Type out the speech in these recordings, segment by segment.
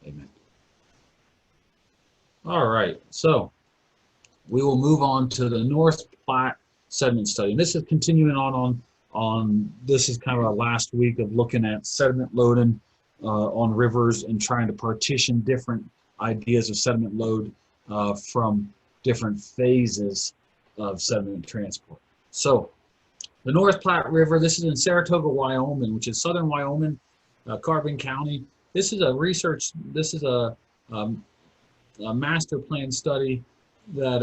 Amen. All right, so we will move on to the North Platte sediment study. And this is continuing on this is kind of our last week of looking at sediment loading on rivers and trying to partition different ideas of sediment load from different phases of sediment transport. So the North Platte River, this is in Saratoga, Wyoming, which is southern Wyoming, Carbon County. This is a master plan study that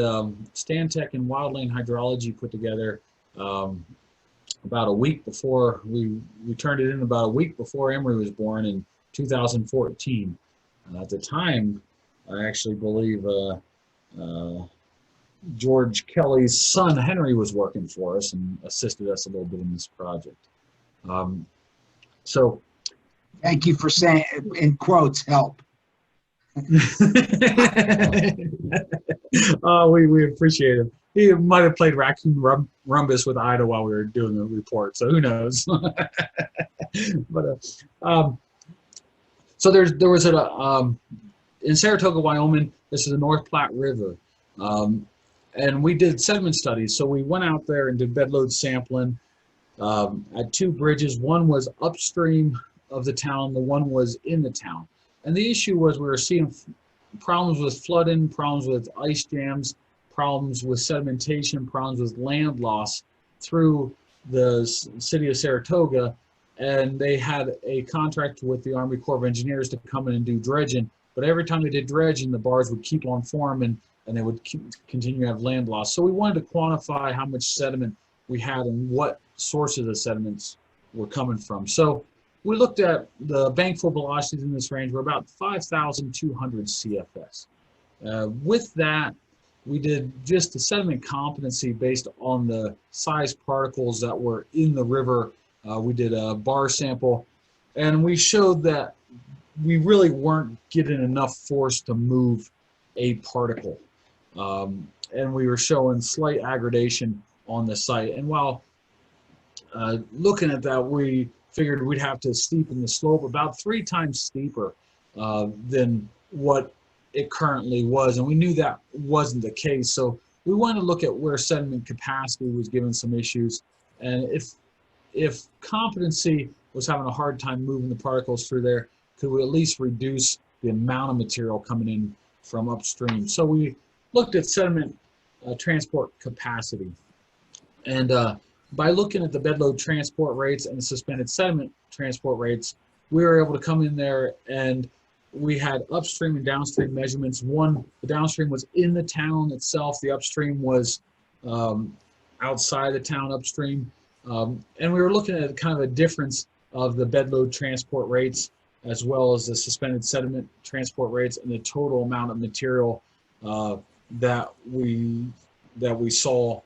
Stantec and Wildland Hydrology put together about a week before we turned it in about a week before Emory was born in 2014. At the time, I actually believe George Kelly's son Henry was working for us and assisted us a little bit in this project. So, thank you for saying, in quotes, help. Oh, we appreciate him. He might have played Raccoon Rumbus with Ida while we were doing the report, so who knows? But so there was in Saratoga, Wyoming. This is the North Platte River, and we did sediment studies. So we went out there and did bed load sampling at two bridges. One was upstream of the town. The one was in the town. And the issue was we were seeing problems with flooding, problems with ice jams, problems with sedimentation, problems with land loss through the city of Saratoga. And they had a contract with the Army Corps of Engineers to come in and do dredging. But every time they did dredging, the bars would keep on forming and they would continue to have land loss. So we wanted to quantify how much sediment we had and what sources of sediments were coming from. So we looked at the bankful velocities in this range were about 5,200 CFS. With that, we did just the sediment competency based on the size particles that were in the river. We did a bar sample, and we showed that we really weren't getting enough force to move a particle. And we were showing slight aggradation on the site. And while looking at that, we figured we'd have to steepen the slope about 3 times steeper than what it currently was, and we knew that wasn't the case. So we wanted to look at where sediment capacity was giving some issues, and if competency was having a hard time moving the particles through there, could we at least reduce the amount of material coming in from upstream? So we looked at sediment transport capacity, and by looking at the bed load transport rates and the suspended sediment transport rates, we were able to come in there and we had upstream and downstream measurements. The downstream was in the town itself. The upstream was outside the town upstream. And we were looking at kind of a difference of the bed load transport rates as well as the suspended sediment transport rates and the total amount of material that we saw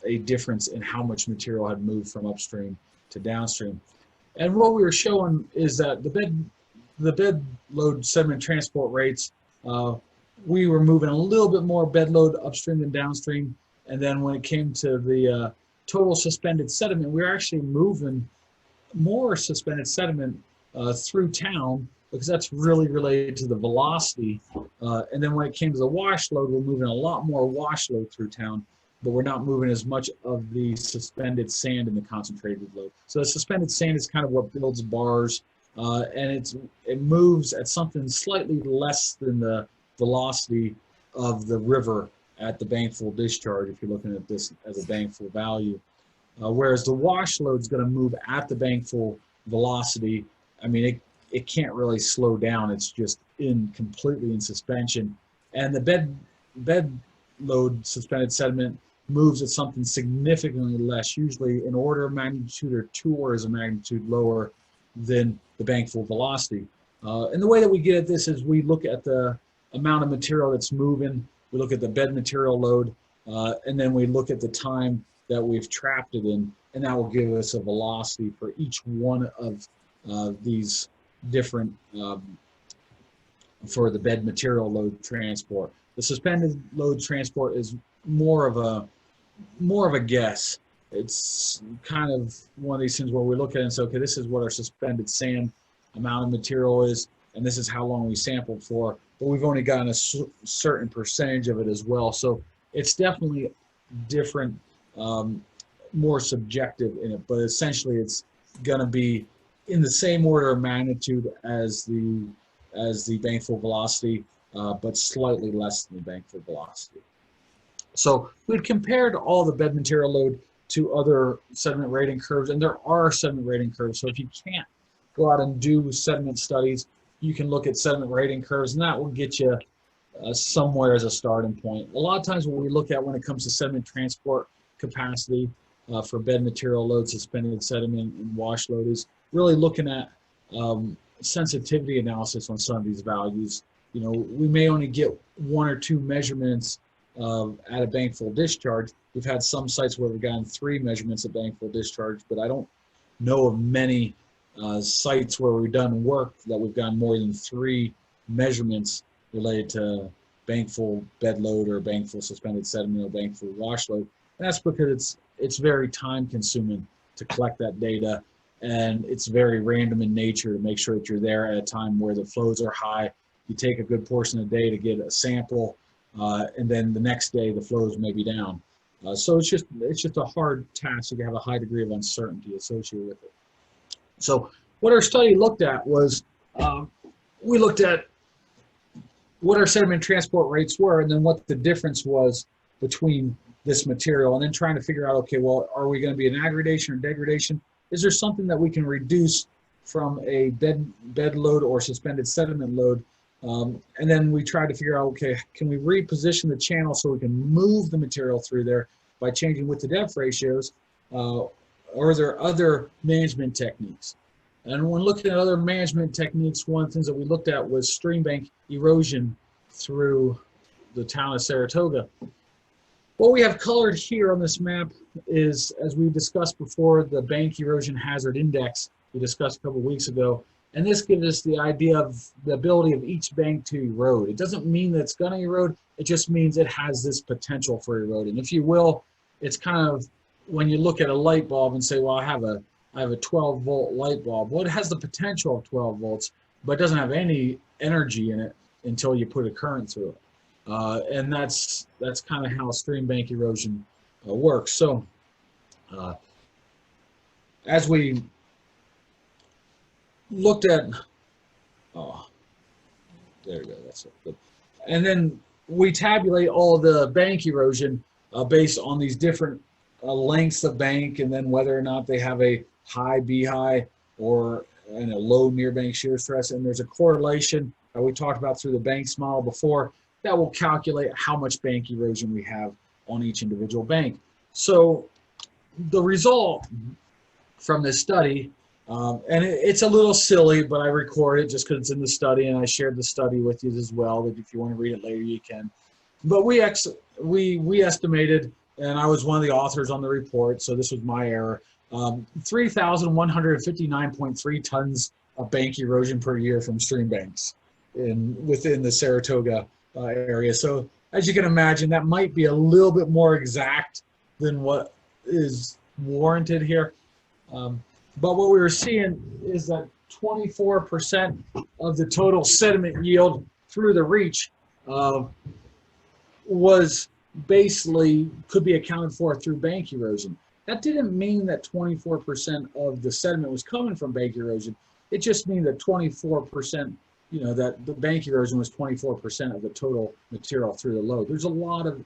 a difference in how much material had moved from upstream to downstream. And what we were showing is that the bed load sediment transport rates, we were moving a little bit more bed load upstream than downstream. And then when it came to the total suspended sediment, we were actually moving more suspended sediment through town because that's really related to the velocity. And then when it came to the wash load, we're moving a lot more wash load through town, but we're not moving as much of the suspended sand in the concentrated load. So the suspended sand is kind of what builds bars, and it moves at something slightly less than the velocity of the river at the bankful discharge, if you're looking at this as a bankful value. Whereas the wash load is going to move at the bankful velocity. I mean, it can't really slow down. It's just completely in suspension. And the bed load suspended sediment moves at something significantly less, usually an order of magnitude or 2 orders of magnitude lower than the bankful velocity. And the way that we get at this is we look at the amount of material that's moving, we look at the bed material load, and then we look at the time that we've trapped it in, and that will give us a velocity for each one of these different for the bed material load transport. The suspended load transport is more of a guess. It's kind of one of these things where we look at it and say, okay, this is what our suspended sand amount of material is, and this is how long we sampled for, but we've only gotten a certain percentage of it as well. So it's definitely different, more subjective in it, but essentially it's going to be in the same order of magnitude as the bankful velocity, but slightly less than the bankful velocity. So we'd compared all the bed material load to other sediment rating curves, and there are sediment rating curves. So if you can't go out and do sediment studies, you can look at sediment rating curves, and that will get you somewhere as a starting point. A lot of times what we look at when it comes to sediment transport capacity for bed material load, suspended sediment, and wash load is really looking at sensitivity analysis on some of these values. You know, we may only get 1 or 2 measurements at a bankful discharge. We've had some sites where we've gotten 3 measurements at bankful discharge, but I don't know of many sites where we've done work that we've gotten more than 3 measurements related to bankful bed load or bankful suspended sediment or bankful wash load. And that's because it's very time consuming to collect that data, and it's very random in nature to make sure that you're there at a time where the flows are high. You take a good portion of the day to get a sample, and then the next day the flows may be down. So it's just a hard task. You have a high degree of uncertainty associated with it. So what our study looked at was we looked at what our sediment transport rates were, and then what the difference was between this material, and then trying to figure out, okay, well, are we going to be an aggradation or degradation? Is there something that we can reduce from a bed load or suspended sediment load? And then we tried to figure out, okay, can we reposition the channel so we can move the material through there by changing width to depth ratios? Or are there other management techniques? And when looking at other management techniques, one of the things that we looked at was stream bank erosion through the town of Saratoga. What we have colored here on this map is, as we discussed before, the bank erosion hazard index we discussed a couple weeks ago. And this gives us the idea of the ability of each bank to erode. It doesn't mean that it's going to erode. It just means it has this potential for eroding. If you will, it's kind of when you look at a light bulb and say, well, I have a 12-volt light bulb. Well, it has the potential of 12 volts, but it doesn't have any energy in it until you put a current through it. And that's kind of how stream bank erosion works. So as we looked at, oh, there we go, that's it. Good. And then we tabulate all the bank erosion based on these different lengths of bank, and then whether or not they have a high B-high or a low near bank shear stress. And there's a correlation that we talked about through the Banks model before that will calculate how much bank erosion we have on each individual bank. So the result from this study, and it's a little silly, but I record it just because it's in the study, and I shared the study with you as well, that if you want to read it later, you can. But we estimated, and I was one of the authors on the report, so this was my error, 3,159.3 tons of bank erosion per year from stream banks within the Saratoga area. So as you can imagine, that might be a little bit more exact than what is warranted here. But what we were seeing is that 24% of the total sediment yield through the reach was basically could be accounted for through bank erosion. That didn't mean that 24% of the sediment was coming from bank erosion. It just means that 24%, that the bank erosion was 24% of the total material through the load. There's a lot of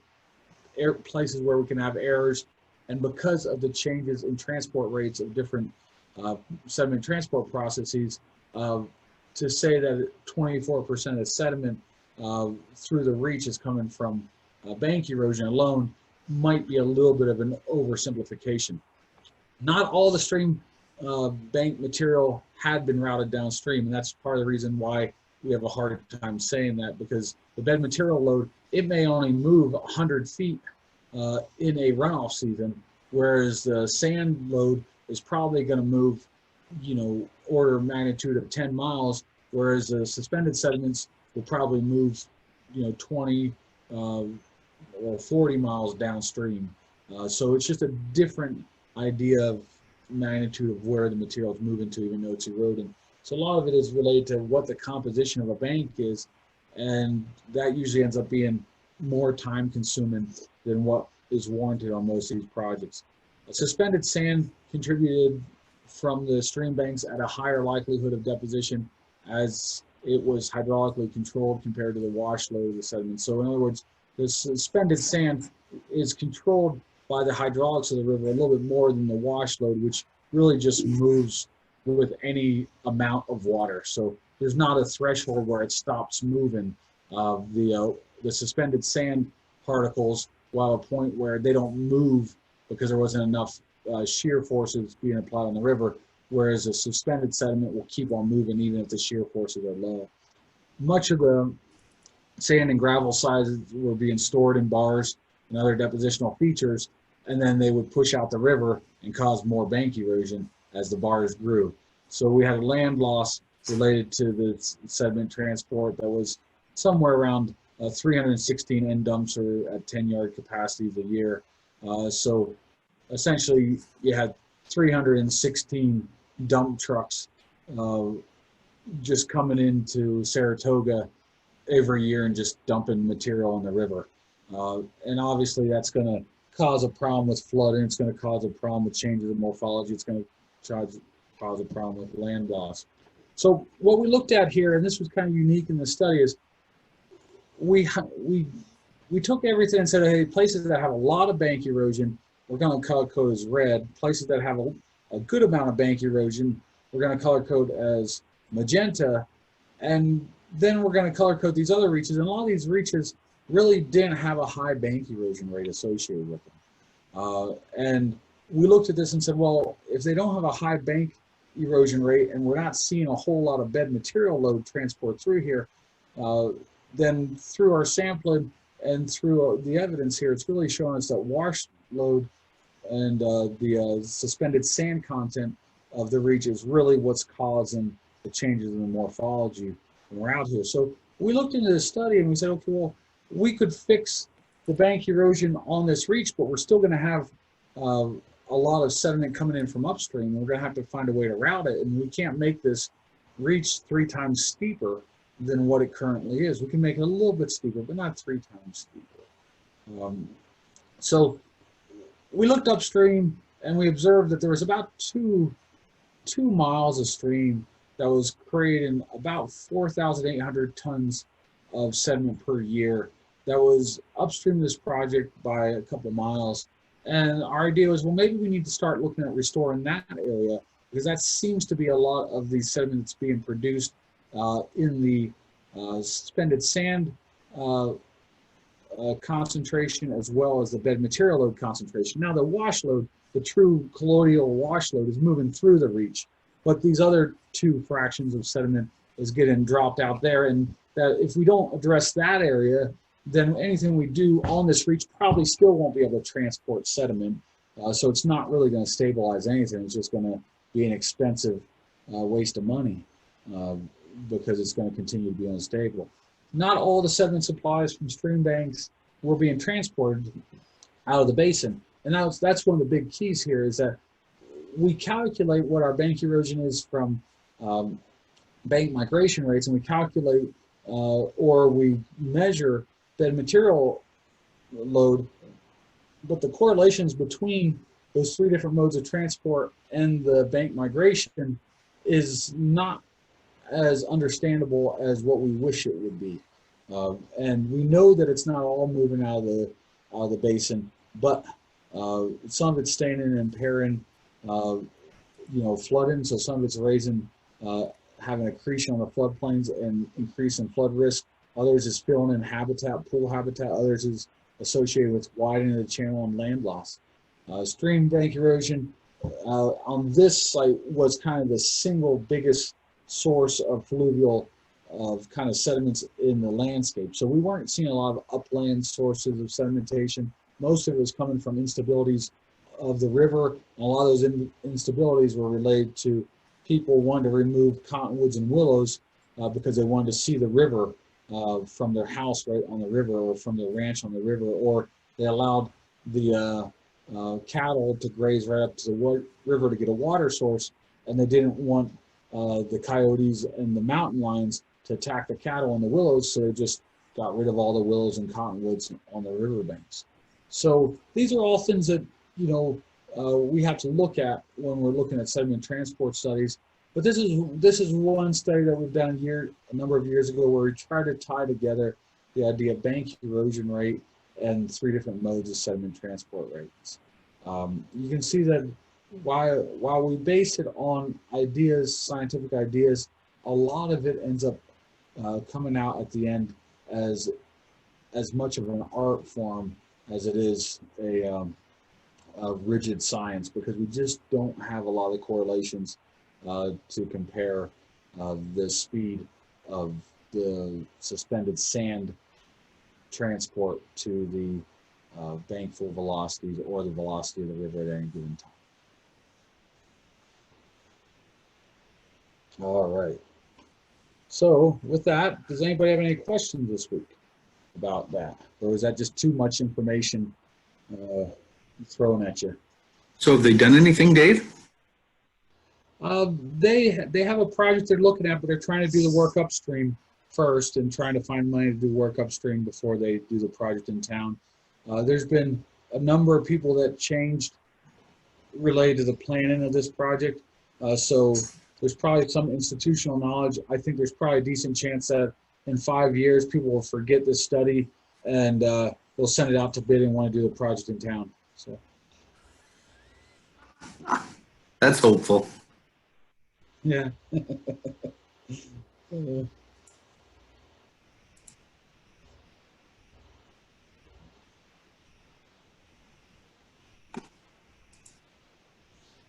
places where we can have errors, and because of the changes in transport rates of different sediment transport processes, to say that 24% of sediment through the reach is coming from bank erosion alone might be a little bit of an oversimplification. Not all the stream bank material had been routed downstream, and that's part of the reason why we have a hard time saying that, because the bed material load, it may only move 100 feet in a runoff season, whereas the sand load is probably going to move, order of magnitude of 10 miles, whereas the suspended sediments will probably move, 20 or 40 miles downstream. So it's just a different idea of magnitude of where the material is moving to, even though it's eroding. So a lot of it is related to what the composition of a bank is, and that usually ends up being more time consuming than what is warranted on most of these projects. Suspended sand contributed from the stream banks at a higher likelihood of deposition as it was hydraulically controlled compared to the wash load of the sediment. So in other words, the suspended sand is controlled by the hydraulics of the river a little bit more than the wash load, which really just moves with any amount of water. So there's not a threshold where it stops moving. The suspended sand particles, while a point where they don't move because there wasn't enough shear forces being applied on the river, whereas a suspended sediment will keep on moving even if the shear forces are low. Much of the sand and gravel sizes were being stored in bars and other depositional features, and then they would push out the river and cause more bank erosion as the bars grew. So we had a land loss related to the sediment transport that was somewhere around 316 end dumps or at 10-yard capacities a year. So essentially you had 316 dump trucks just coming into Saratoga every year and just dumping material in the river. And obviously that's going to cause a problem with flooding. It's going to cause a problem with changes in morphology. It's going to cause a problem with land loss. So what we looked at here, and this was kind of unique in the study, is we took everything and said, hey, places that have a lot of bank erosion, we're going to color code as red. Places that have a good amount of bank erosion, we're going to color code as magenta. And then we're going to color code these other reaches. And a lot of these reaches really didn't have a high bank erosion rate associated with them. And we looked at this and said, well, if they don't have a high bank erosion rate and we're not seeing a whole lot of bed material load transport through here, then through our sampling and through the evidence here, it's really showing us that wash load and the suspended sand content of the reach is really what's causing the changes in the morphology when we're out here. So we looked into this study and we said, okay, well, we could fix the bank erosion on this reach, but we're still going to have a lot of sediment coming in from upstream. We're going to have to find a way to route it, and we can't make this reach 3 times steeper than what it currently is. We can make it a little bit steeper, but not 3 times steeper. So we looked upstream and we observed that there was about two miles of stream that was creating about 4,800 tons of sediment per year that was upstream of this project by a couple of miles. And our idea was, well, maybe we need to start looking at restoring that area, because that seems to be a lot of the sediment that's being produced in the suspended sand concentration as well as the bed material load concentration. Now the wash load, the true colloidal wash load, is moving through the reach, but these other 2 fractions of sediment is getting dropped out there, and that if we don't address that area, then anything we do on this reach probably still won't be able to transport sediment. So it's not really going to stabilize anything. It's just going to be an expensive waste of money because it's going to continue to be unstable. Not all the sediment supplies from stream banks were being transported out of the basin. And that's one of the big keys here, is that we calculate what our bank erosion is from bank migration rates, and we calculate or we measure bed material load, but the correlations between those 3 different modes of transport and the bank migration is not as understandable as what we wish it would be. And we know that it's not all moving out of the basin, but some of it's staying in and impairing, flooding. So some of it's raising, having accretion on the floodplains and increasing flood risk. Others is filling in habitat, pool habitat. Others is associated with widening the channel and land loss. Stream bank erosion on this site was kind of the single biggest source of fluvial of kind of sediments in the landscape. So we weren't seeing a lot of upland sources of sedimentation. Most of it was coming from instabilities of the river. And a lot of those instabilities were related to people wanting to remove cottonwoods and willows because they wanted to see the river from their house right on the river, or from their ranch on the river, or they allowed the cattle to graze right up to the river to get a water source, and they didn't want the coyotes and the mountain lions to attack the cattle in the willows, so they just got rid of all the willows and cottonwoods on the riverbanks. So these are all things that, you know, we have to look at when we're looking at sediment transport studies. But this is one study that we've done a number of years ago, where we try to tie together the idea of bank erosion rate and 3 different modes of sediment transport rates. You can see that while we base it on ideas, scientific ideas, a lot of it ends up coming out at the end as much of an art form as it is a rigid science, because we just don't have a lot of correlations to compare the speed of the suspended sand transport to the bankful velocities or the velocity of the river at any given time. All right. So with that, does anybody have any questions this week about that? Or is that just too much information thrown at you? So have they done anything, Dave? They have a project they're looking at, but they're trying to do the work upstream first and trying to find money to do work upstream before they do the project in town. There's been a number of people that changed related to the planning of this project. So there's probably some institutional knowledge. I think there's probably a decent chance that in 5 years, people will forget this study and they'll send it out to bid and want to do the project in town. So That's hopeful. yeah.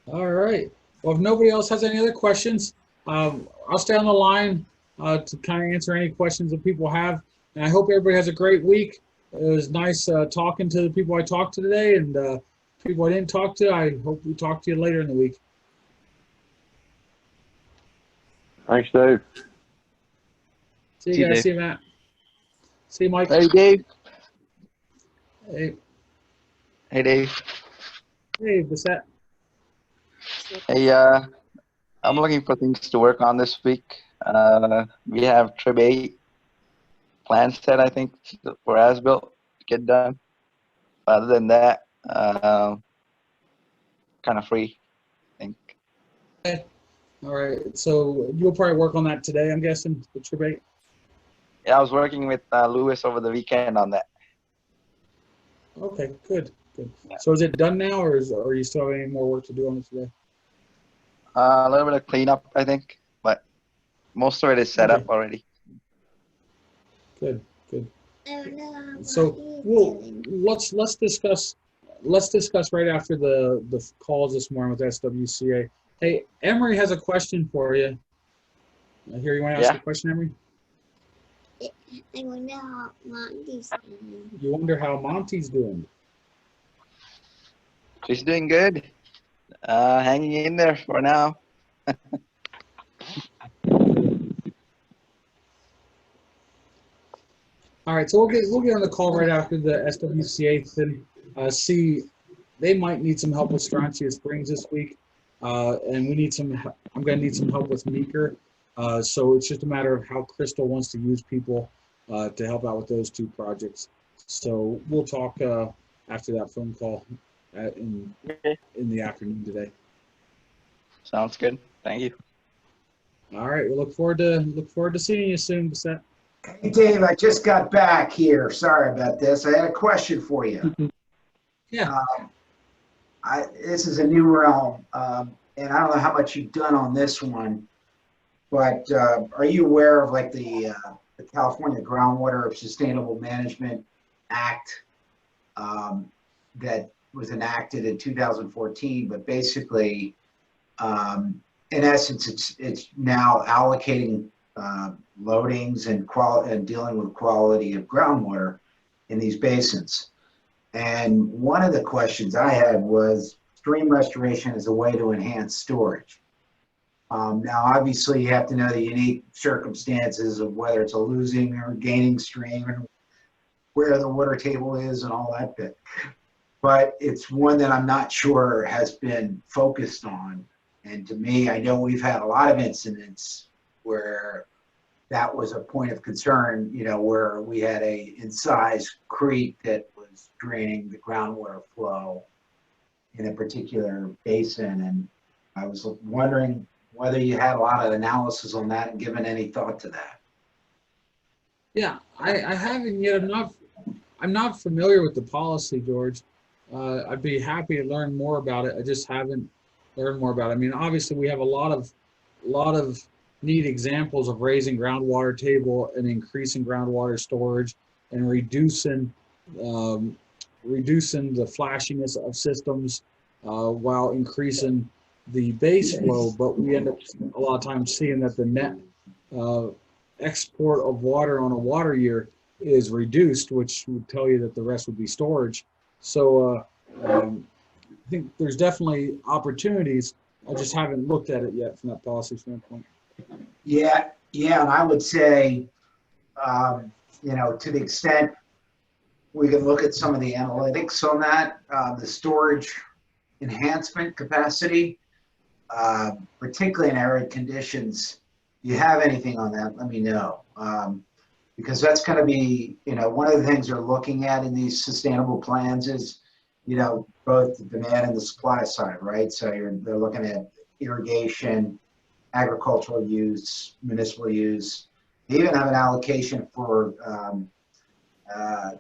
All right. Well, if nobody else has any other questions, I'll stay on the line to kind of answer any questions that people have. And I hope everybody has a great week. It was nice talking to the people I talked to today, and people I didn't talk to, I hope we talk to you later in the week. Thanks, Dave. See you guys. See you, Matt. See you, Mike. Hey, Dave. Hey. Hey, Dave. Hey, Bissett. Hey, I'm looking for things to work on this week. We have Trib 8 plan set, I think, for as-built to get done. Other than that, kind of free, I think. Okay. All right. So you'll probably work on that today, I'm guessing, the Trib 8? Yeah, I was working with Lewis over the weekend on that. Okay, good. Good. Yeah. So is it done now, or you still have any more work to do on it today? A little bit of cleanup, I think, but most of it is set Okay. up already. Good, good. So let's discuss right after the calls this morning with SWCA. Hey, Emery has a question for you. I hear you want to ask a question, Emery? I wonder how Monty's doing. You wonder how Monty's doing. She's doing good. Hanging in there for now. All right, so we'll get on the call right after the SWCA and see. They might need some help with Strontia Springs this week, and we need some. I'm going to need some help with Meeker. So it's just a matter of how Crystal wants to use people to help out with those 2 projects. So we'll talk after that phone call in the afternoon today. Sounds good. Thank you. All right, we look forward to seeing you soon, Bissett. Hey, Dave, I just got back here. Sorry about this. I had a question for you. Yeah. This is a new realm, and I don't know how much you've done on this one, but are you aware of like the California Groundwater Sustainable Management Act that was enacted in 2014, but basically, in essence, it's now allocating loadings and dealing with quality of groundwater in these basins. And one of the questions I had was stream restoration as a way to enhance storage. Now, obviously, you have to know the unique circumstances of whether it's a losing or gaining stream and where the water table is and all that bit. But it's one that I'm not sure has been focused on. And to me, I know we've had a lot of incidents where that was a point of concern, you know, where we had a incised creek that was draining the groundwater flow in a particular basin. And I was wondering whether you had a lot of analysis on that and given any thought to that. Yeah, I haven't yet. I'm not familiar with the policy, George. I'd be happy to learn more about it. I just haven't learned more about it. I mean, obviously we have a lot of neat examples of raising groundwater table and increasing groundwater storage and reducing the flashiness of systems while increasing the base flow. But we end up a lot of times seeing that the net export of water on a water year is reduced, which would tell you that the rest would be storage. So I think there's definitely opportunities. I just haven't looked at it yet from that policy standpoint. Yeah, and I would say, you know, to the extent we can look at some of the analytics on that, the storage enhancement capacity, particularly in arid conditions. You have anything on that, let me know. Because that's going to be, you know, one of the things they're looking at in these sustainable plans is, you know, both the demand and the supply side, right? So they're looking at irrigation, agricultural use, municipal use. They even have an allocation for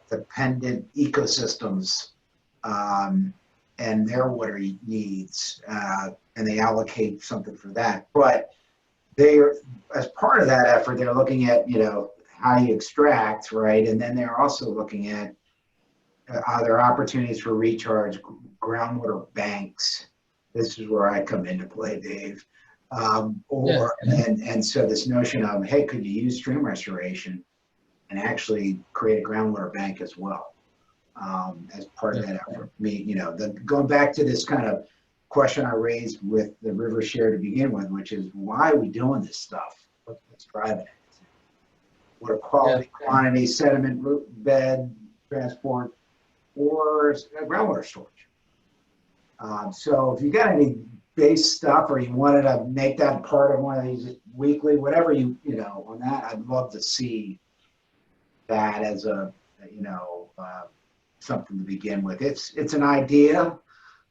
dependent ecosystems and their water needs, and they allocate something for that. But they're, as part of that effort, they're looking at, you know, how you extract, right? And then they're also looking at are there opportunities for recharge, groundwater banks. This is where I come into play, Dave. And so this notion of, hey, could you use stream restoration and actually create a groundwater bank as well as part of that effort? You know, going back to this kind of question I raised with the river share to begin with, which is why are we doing this stuff? What's driving it? Water quality, quantity, sediment, root bed, transport, or groundwater storage. So if you got any base stuff or you wanted to make that part of one of these weekly, whatever you know, on that, I'd love to see that as a, you know, something to begin with. It's an idea,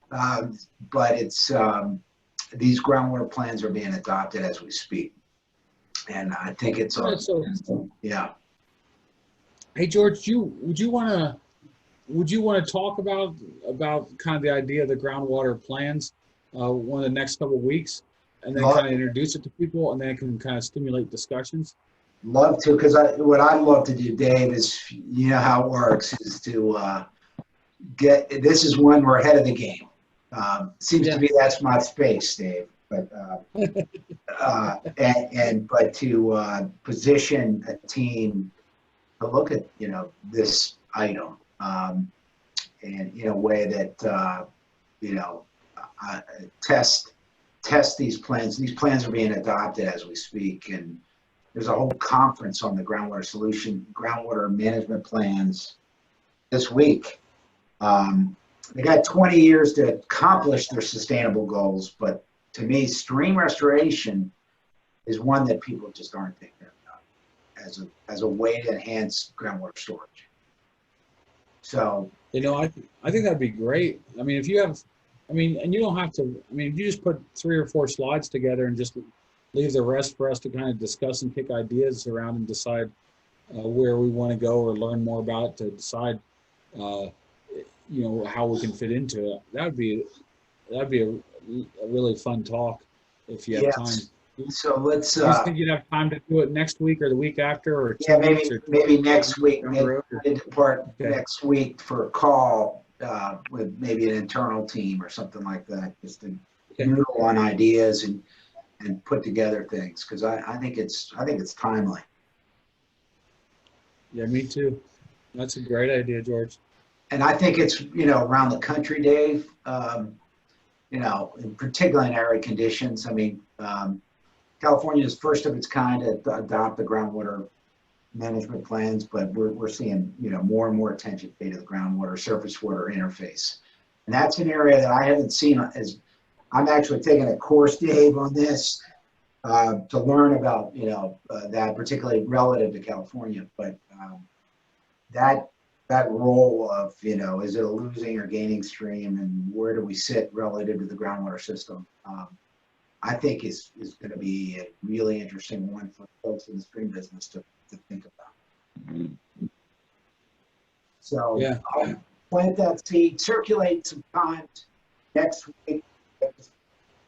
but it's, these groundwater plans are being adopted as we speak. And I think it's, yeah. Hey, George, would you want to talk about kind of the idea of the groundwater plans one of the next couple of weeks, and then kind of introduce it to people, and then it can kind of stimulate discussions? Love to, because what I'd love to do, Dave, is, you know how it works, is to this is when we're ahead of the game. Seems to me that's my space, Dave. But but to position a team to look at, you know, this item and in a way that you know, test these plans. These plans are being adopted as we speak, and there's a whole conference on the groundwater management plans this week. They got 20 years to accomplish their sustainable goals, but to me, stream restoration is one that people just aren't thinking about as a way to enhance groundwater storage. So, you know, I think that'd be great. I mean, if you have, I mean, and you don't have to, I mean, if you just put 3 or 4 slides together and just leave the rest for us to kind of discuss and kick ideas around and decide where we want to go or learn more about it, to decide, you know, how we can fit into it. That'd be a really fun talk if you have time. So let's. Do you think you'd have time to do it next week or the week after, or maybe next week. Next week for a call with maybe an internal team or something like that, just to noodle on ideas and put together things, because I think it's timely. Yeah, me too. That's a great idea, George. And I think it's, you know, around the country, Dave. You know, in particular in arid conditions. I mean, California is first of its kind to adopt the groundwater management plans, but we're seeing, you know, more and more attention paid to the groundwater surface water interface, and that's an area that I haven't seen as I'm actually taking a course, Dave, on this to learn about, that particularly relative to California. But that role of, is it a losing or gaining stream, and where do we sit relative to the groundwater system? I think is going to be a really interesting one for folks in the stream business to think about. So Yeah. I'll plant that seed, circulate some times next week.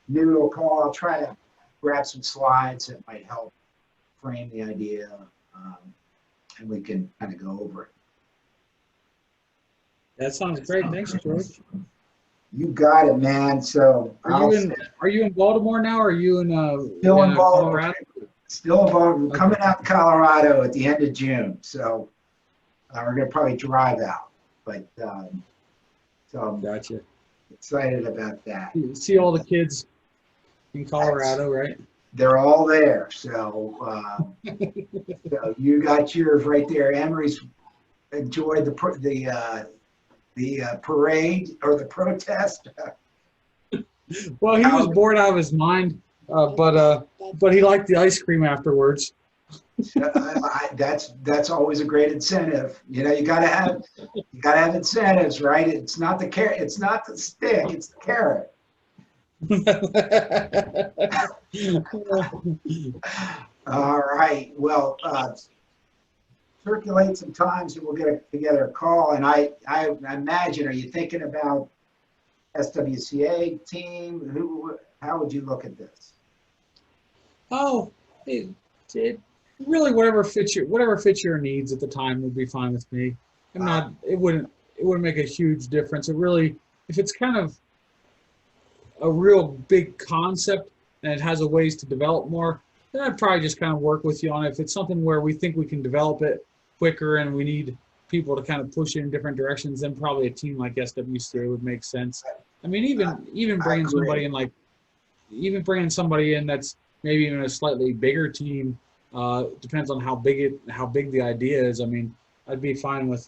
Noodle call. I'll try to grab some slides that might help frame the idea, and we can kind of go over it. That sounds great. Thanks, George. You got it, man. So Are you in Baltimore now? Or are you in still in Colorado? Still involved. Okay. Coming out to Colorado at the end of June. So we're gonna probably drive out, but so I'm Gotcha. excited about that. You see all the kids in Colorado, right? They're all there. So, so you got yours right there. Emery's enjoyed the parade or the protest. Well, he was bored out of his mind, but he liked the ice cream afterwards. That's always a great incentive. You gotta have incentives, right? It's not the carrot, it's not the stick, it's the carrot. All right. Well, circulate some times and we'll get together a call. And I imagine, are you thinking about SWCA team? How would you look at this? Oh, it really whatever fits your needs at the time would be fine with me. It wouldn't make a huge difference. If it's kind of a real big concept and it has a ways to develop more, then I'd probably just kind of work with you on it. If it's something where we think we can develop it quicker and we need people to kind of push it in different directions, then probably a team like SWCA would make sense. I mean, even bringing somebody in somebody in that's maybe even a slightly bigger team, depends on how big the idea is. I mean, I'd be fine with.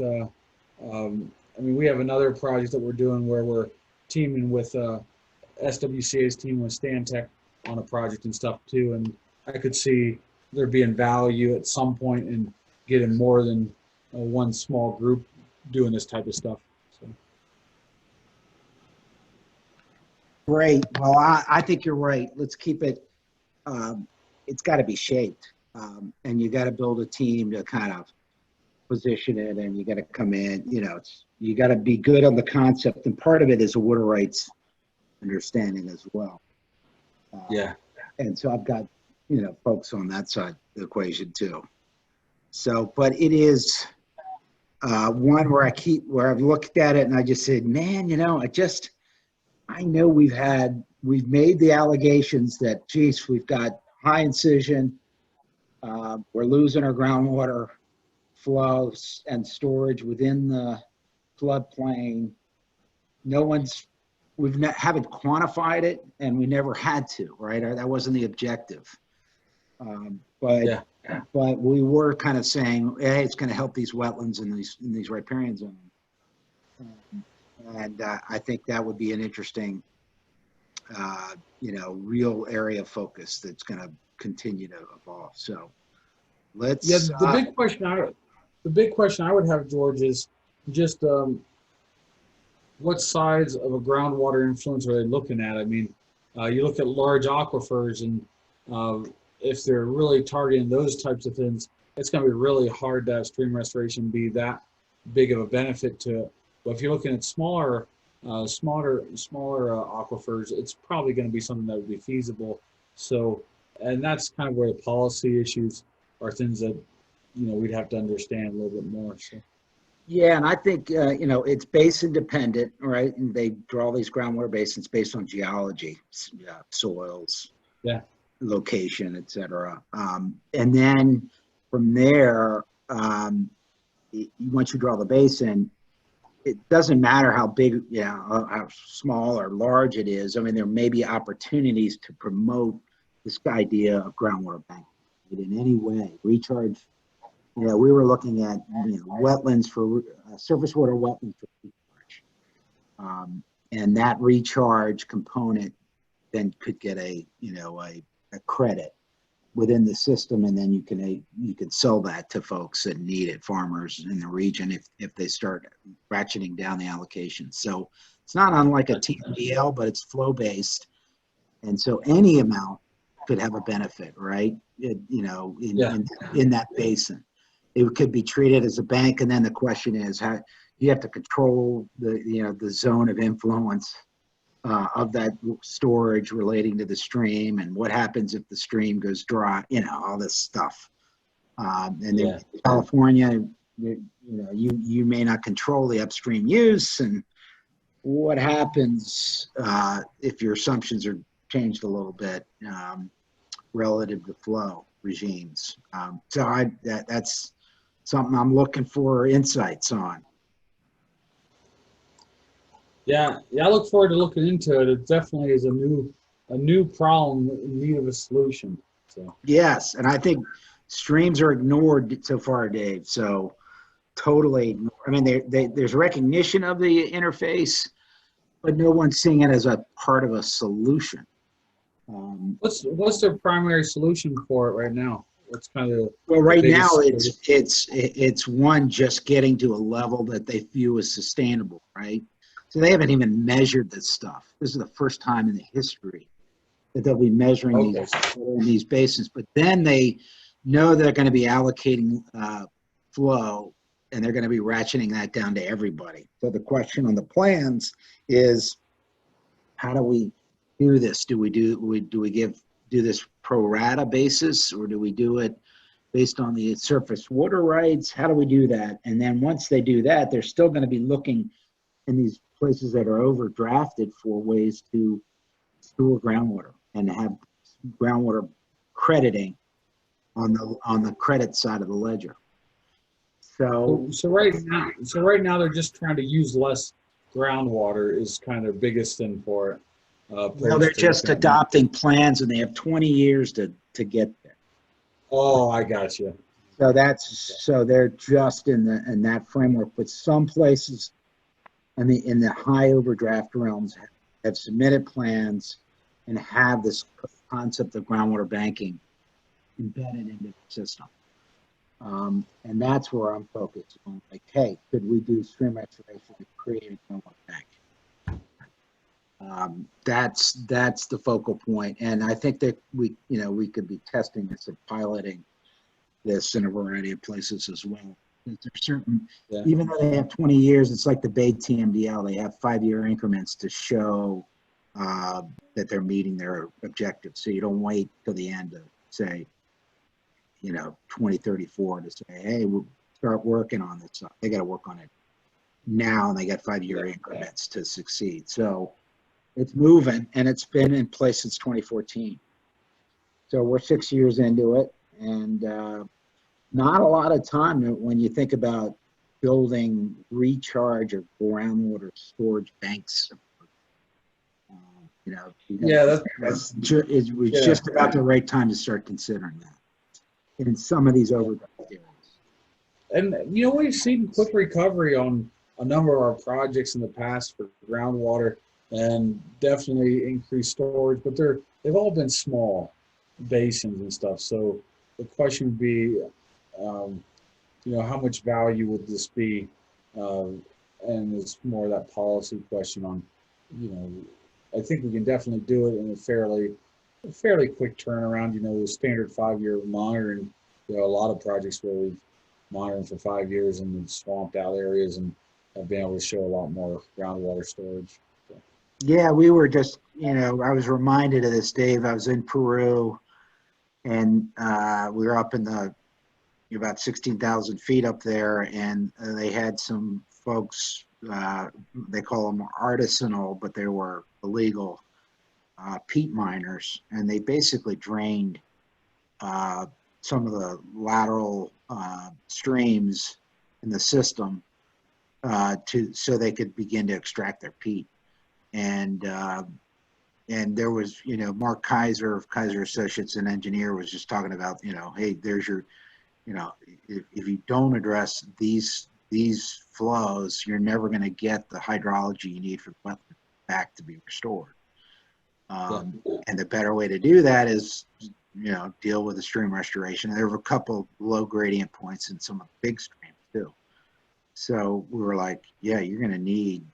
We have another project that we're doing where we're teaming with SWCA's team with Stantec on a project and stuff too, and I could see there being value at some point in getting more than one small group doing this type of stuff. So. Great. Well, I think you're right. Let's keep it. It's got to be shaped, and you got to build a team to kind of position it, and you got to come in. You got to be good on the concept, and part of it is a water rights understanding as well. Yeah. And so I've got folks on that side of the equation too. So, but it is one where I've looked at it and I just said, man, I know we've made the allegations that, geez, we've got high incision, we're losing our groundwater flows and storage within the floodplain. Haven't quantified it, and we never had to, right? That wasn't the objective. But we were kind of saying, hey, it's going to help these wetlands in these riparian zones. And I think that would be an interesting, real area of focus that's going to continue to evolve. So let's. Yeah, the big question I would have, George, is just what size of a groundwater influence are they looking at? I mean, you look at large aquifers, and if they're really targeting those types of things, it's going to be really hard to have stream restoration be that big of a benefit to it. But if you're looking at smaller aquifers, it's probably going to be something that would be feasible. So, and that's kind of where the policy issues are things that we'd have to understand a little bit more. So. Yeah, and I think it's basin dependent, right? And they draw these groundwater basins based on geology, soils, location, etc. And then from there, once you draw the basin, it doesn't matter how big, how small or large it is. I mean, there may be opportunities to promote this idea of groundwater banking in any way, recharge. We were looking at wetlands for surface water wetlands for recharge, and that recharge component then could get a credit within the system, and then you can sell that to folks that need it, farmers in the region, if they start ratcheting down the allocation. So it's not unlike a TMDL, but it's flow based, and so any amount could have a benefit, right? In that basin, it could be treated as a bank, and then the question is how you have to control the zone of influence of that storage relating to the stream, and what happens if the stream goes dry, all this stuff. And then in California, you may not control the upstream use, and what happens if your assumptions are changed a little bit relative to flow regimes. So that's something I'm looking for insights on. Yeah, I look forward to looking into it. It definitely is a new problem in need of a solution. So Yes, and I think streams are ignored so far, Dave. So totally, I mean, there's recognition of the interface, but no one's seeing it as a part of a solution. what's their primary solution for it right now? What's kind of well, right now biggest- it's one, just getting to a level that they view as sustainable, right? So they haven't even measured this stuff. This is the first time in the history that they'll be measuring these basins. But then they know they're going to be allocating flow, and they're going to be ratcheting that down to everybody. So the question on the plans is, how do we do this? Do we do this pro rata basis, or do we do it based on the surface water rights? How do we do that? And then once they do that, they're still going to be looking in these places that are overdrafted for ways to store groundwater and have groundwater crediting on the credit side of the ledger. So right now they're just trying to use less groundwater is kind of their biggest thing for it. Well, they're just adopting plans, and they have 20 years to get there. Oh, I got you. So they're just in that framework. But some places in the high overdraft realms have submitted plans and have this concept of groundwater banking embedded into the system. And that's where I'm focused on. Like, hey, could we do stream restoration to create a groundwater bank? That's the focal point, and I think that we could be testing this and piloting this in a variety of places as well. There's certain, even though they have 20 years, it's like the Bay TMDL. They have 5-year increments to show that they're meeting their objectives. So you don't wait till the end of, say, 2034 to say, hey, we'll start working on this stuff. They got to work on it now, and they got 5-year increments to succeed. So it's moving, and it's been in place since 2014. So we're 6 years into it, and not a lot of time when you think about building recharge or groundwater storage banks. It was just about the right time to start considering that in some of these overdraft areas. And we've seen quick recovery on a number of our projects in the past for groundwater, and definitely increased storage, but they've all been small basins and stuff. So the question would be, how much value would this be? And it's more of that policy question on, I think we can definitely do it in a fairly quick turnaround. The standard 5-year monitoring. A lot of projects where we've monitored for 5 years in the swamped out areas and have been able to show a lot more groundwater storage. Yeah, we were just, I was reminded of this, Dave. I was in Peru, and we were up in about 16,000 feet up there, and they had some folks, they call them artisanal, but they were illegal peat miners, and they basically drained some of the lateral streams in the system so they could begin to extract their peat. And there was, Mark Kaiser of Kaiser Associates, an engineer, was just talking about, hey, there's your, if you don't address these flows, you're never going to get the hydrology you need for the wetland back to be restored. And the better way to do that is, deal with the stream restoration. There were a couple low gradient points in some of the big streams too. So we were like, yeah, you're going to need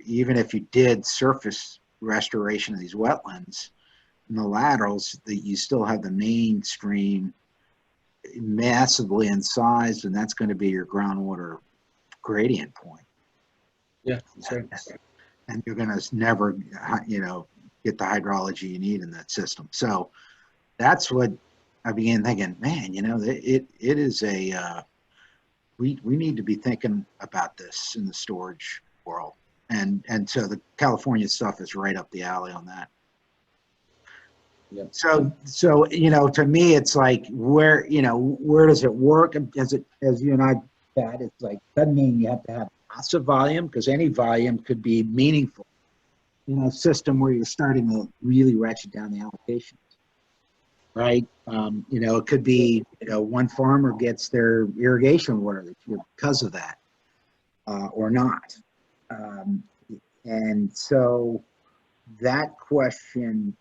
even if you did surface restoration of these wetlands in the laterals, that you still have the main stream massively incised, and that's going to be your groundwater gradient point. Yeah, that's right. And you're going to never, get the hydrology you need in that system. So that's what I began thinking, man, it is we need to be thinking about this in the storage world. And so the California stuff is right up the alley on that. Yep. So to me, it's like, where does it work? As you and I said, it's like, doesn't mean you have to have massive volume, because any volume could be meaningful in a system where you're starting to really ratchet down the allocations, right? It could be, one farmer gets their irrigation water this year because of that, or not. And so that question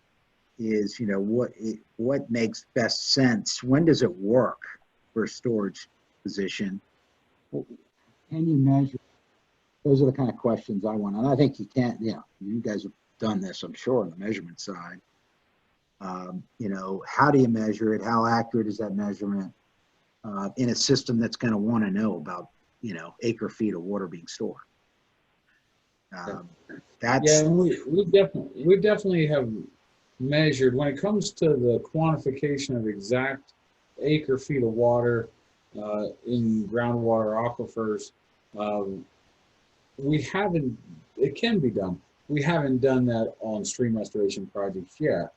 is, what makes best sense? When does it work for a storage position? Can you measure? Those are the kind of questions I want. And I think you can't, you guys have done this, I'm sure, on the measurement side. How do you measure it? How accurate is that measurement in a system that's going to want to know about, acre feet of water being stored? And we definitely have measured, when it comes to the quantification of exact acre feet of water in groundwater aquifers. We haven't, it can be done. We haven't done that on stream restoration projects yet.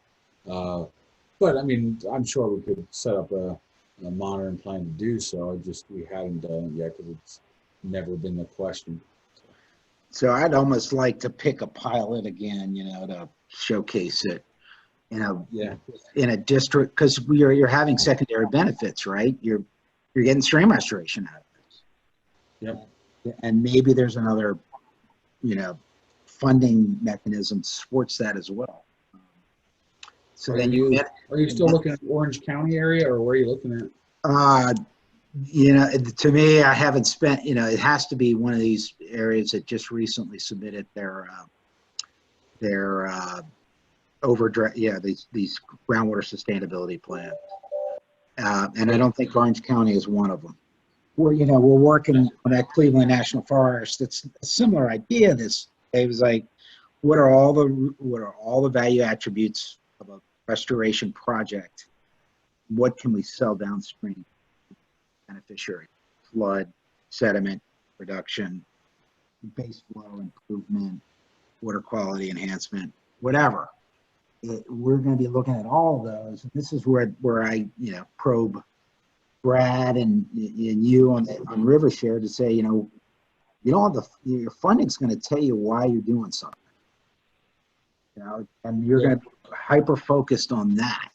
But I mean, I'm sure we could set up a monitoring plan to do so. We hadn't done it yet because it's never been the question. So I'd almost like to pick a pilot again, to showcase it, in a district, because you're having secondary benefits, right? You're getting stream restoration out of this. Yep. And maybe there's another, funding mechanism supports that as well. So are you still looking at Orange County area, or where are you looking at? To me, I haven't spent, it has to be one of these areas that just recently submitted their overdraft, these groundwater sustainability plans. And I don't think Orange County is one of them. We're working on that Cleveland National Forest. It's a similar idea. It was like, what are all the value attributes of a restoration project? What can we sell downstream? Beneficiary: flood, sediment reduction, base flow improvement, water quality enhancement, whatever. We're going to be looking at all of those. And this is where I probe Brad and you on Rivershare to say, you don't have your funding's going to tell you why you're doing something, and you're going to be hyper focused on that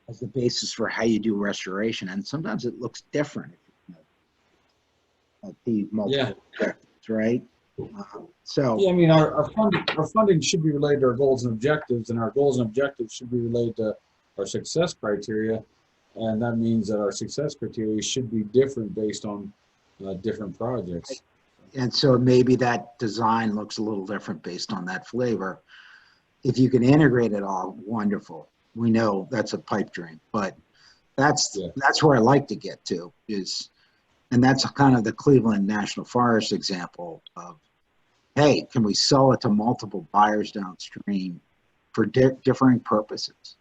as the basis for how you do restoration. And sometimes it looks different. The multiple objectives, right? I mean, our funding should be related to our goals and objectives, and our goals and objectives should be related to our success criteria. And that means that our success criteria should be different based on different projects. And so maybe that design looks a little different based on that flavor. If you can integrate it all, wonderful. We know that's a pipe dream, but that's where I like to get to and that's kind of the Cleveland National Forest example of, hey, can we sell it to multiple buyers downstream for differing purposes?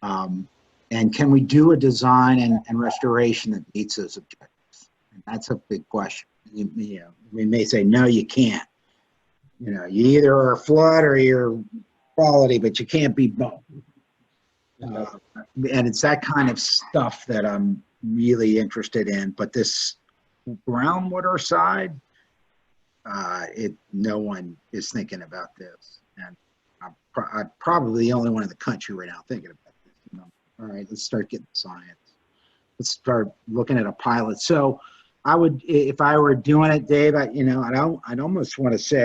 And can we do a design and restoration that meets those objectives? And that's a big question. We may say, no, you can't. You either are flood or you're quality, but you can't be both. And it's that kind of stuff that I'm really interested in. But this groundwater side, no one is thinking about this. And I'm probably the only one in the country right now thinking about this. All right, let's start getting science. Let's start looking at a pilot. So I would, if I were doing it, Dave, I'd almost want to say,